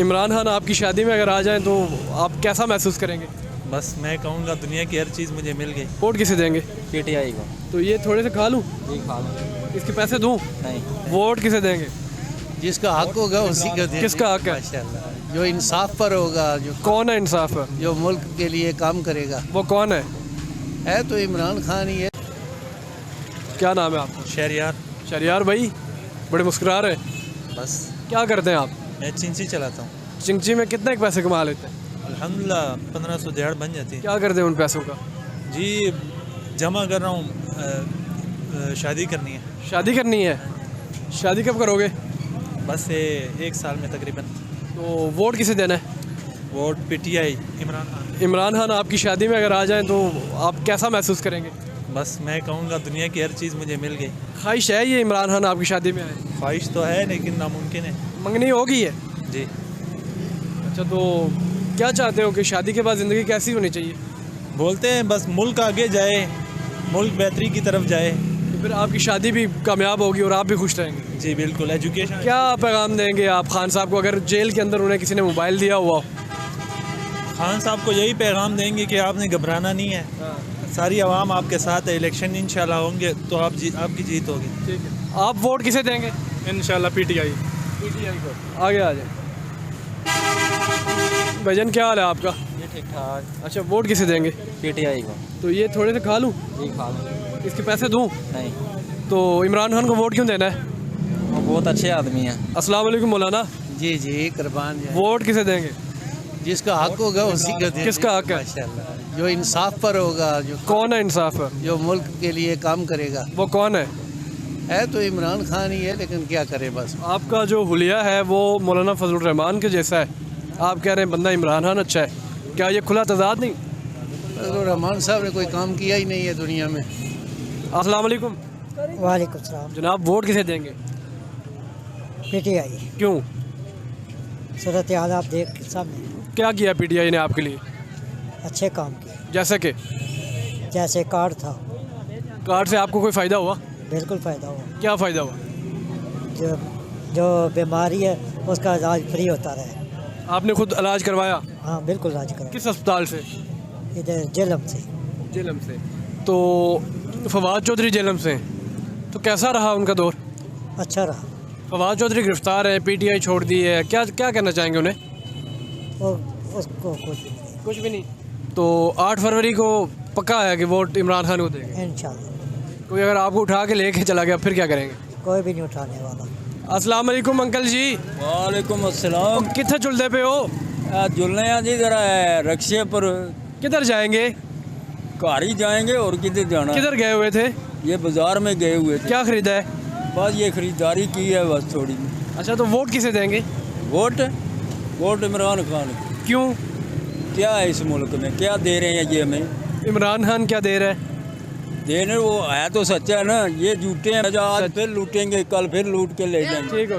इमरान खान आपकी शादी में अगर आ जाएं तो आप कैसा महसूस करेंगे? बस मैं कहूँगा दुनिया की हर चीज़ मुझे मिल गई। वोट किसे देंगे? पीटीआई को। तो ये थोड़े से खा लूँ, जी खा लो। इसके पैसे दूँ? नहीं, वोट किसे देंगे? जिसका हक होगा उसी को देंगे। किसका हक है? माशाल्लाह, जो इंसाफ पर होगा, जो कौन है इंसाफ है? जो मुल्क के लिए काम करेगा, वो कौन है? तो इमरान खान ही है। क्या नाम है आपका? शहरियार। शरियार भाई, बड़े मुस्कुरा रहे हैं। बस क्या करते हैं आप? मैं चिंची चलाता हूँ। चिंची में कितने के पैसे कमा लेते हैं? अल्हम्दुलिल्लाह 1500 दिहाड़ बन जाती है। क्या करते हैं उन पैसों का? जी जमा कर रहा हूँ, शादी करनी है। शादी करनी है? शादी कब करोगे? बस ये 1 साल में तकरीबन। तो वोट किसे देना है? Vote PTI Imran Khan. इमरान खान आपकी शादी में अगर आ जाएं तो आप कैसा महसूस करेंगे? बस मैं कहूँगा दुनिया की हर चीज़ मुझे मिल गई। ख्वाहिश है ये इमरान खान आपकी शादी में आए? ख्वाहिश तो है लेकिन नामुमकिन है। मंगनी होगी है? जी अच्छा, तो क्या चाहते हो कि शादी के बाद ज़िंदगी कैसी होनी चाहिए? बोलते हैं बस मुल्क आगे जाए, मुल्क बेहतरी की तरफ जाए। तो फिर आपकी शादी भी कामयाब होगी और आप भी खुश रहेंगे। जी बिल्कुल। एजुकेशन। क्या पैगाम देंगे आप खान साहब को अगर जेल के अंदर उन्हें किसी ने मोबाइल दिया हुआ हो? खान साहब को यही पैगाम देंगे कि आपने घबराना नहीं है, सारी आवाम आपके साथ है। इलेक्शन इंशाल्लाह होंगे तो आपकी जीत होगी। ठीक है। आप वोट किसे देंगे? इंशाल्लाह पीटीआई। पीटीआई को। आगे आ जाए। भजन क्या हाल है आपका? ये ठीक ठाक। अच्छा, वोट किसे देंगे? पीटीआई को। तो ये थोड़े से खा लूँ, जी खा लो। इसके पैसे दूँ? नहीं, तो इमरान खान को वोट क्यों देना है? वो बहुत अच्छे आदमी हैं। अस्सलाम वालेकुम मौलाना, जी जी कुर्बान जाए। वोट किसे देंगे? जिसका हक होगा उसी को देंगे। किसका हक है? माशाल्लाह, जो इंसाफ पर होगा, जो कौन है इंसाफ है? जो मुल्क के लिए काम करेगा, वो कौन है? तो इमरान खान ही है। लेकिन क्या करे, बस आपका जो हुलिया है वो मौलाना फजलुर रहमान के जैसा है। आप कह रहे हैं बंदा इमरान खान अच्छा है, क्या ये खुला तजाद नहीं? फजलुर रहमान साहब ने कोई काम किया ही नहीं है दुनिया में। अस्सलाम वालेकुम वालेकुम सलाम। जनाब, वोट किसे देंगे? पीटीआई। क्यों? सूरत हाल आप देख सामने, क्या किया पीटीआई ने आपके लिए? अच्छे काम किए। जैसे कि जैसे कार्ड था, कार्ड से आपको कोई फ़ायदा हुआ? बिल्कुल फ़ायदा हुआ। क्या फ़ायदा हुआ? जो जो बीमारी है उसका इलाज फ्री होता रहे। आपने खुद इलाज करवाया? हाँ बिल्कुल, इलाज करा। किस अस्पताल से? इधर जेलम से। जेलम से। तो फवाद चौधरी जेलम से, तो कैसा रहा उनका दौर? अच्छा रहा। फवाद चौधरी गिरफ्तार है, पीटीआई छोड़ दी है, क्या क्या कहना चाहेंगे उन्हें? वो उसको कुछ भी नहीं। कुछ भी नहीं। तो 8 फरवरी को पक्का है कि वोट इमरान खान को देंगे? इंशाल्लाह। कोई अगर आपको उठा के लेके चला गया फिर क्या करेंगे? कोई भी नहीं उठाने वाला। अस्सलाम वालेकुम अंकल जी। वालेकुम अस्सलाम। कितने चुलते पे हो? जुलने जी जरा रक्शे पर किधर जाएंगे? घर ही जाएंगे और किधर जाना। किधर गए हुए थे? ये बाजार में गए हुए थे। क्या खरीदा है? बस ये खरीदारी की है बस थोड़ी। अच्छा, तो वोट किसे देंगे? वोट वोट इमरान खान को। क्यों? क्या है इस मुल्क में, क्या दे रहे हैं ये हमें? इमरान खान क्या दे रहा है? देने वो है तो सच्चा है ना, ये झूठे हैं। आज फिर लूटेंगे, कल फिर लूट के ले जाएंगे। ठीक हो गया।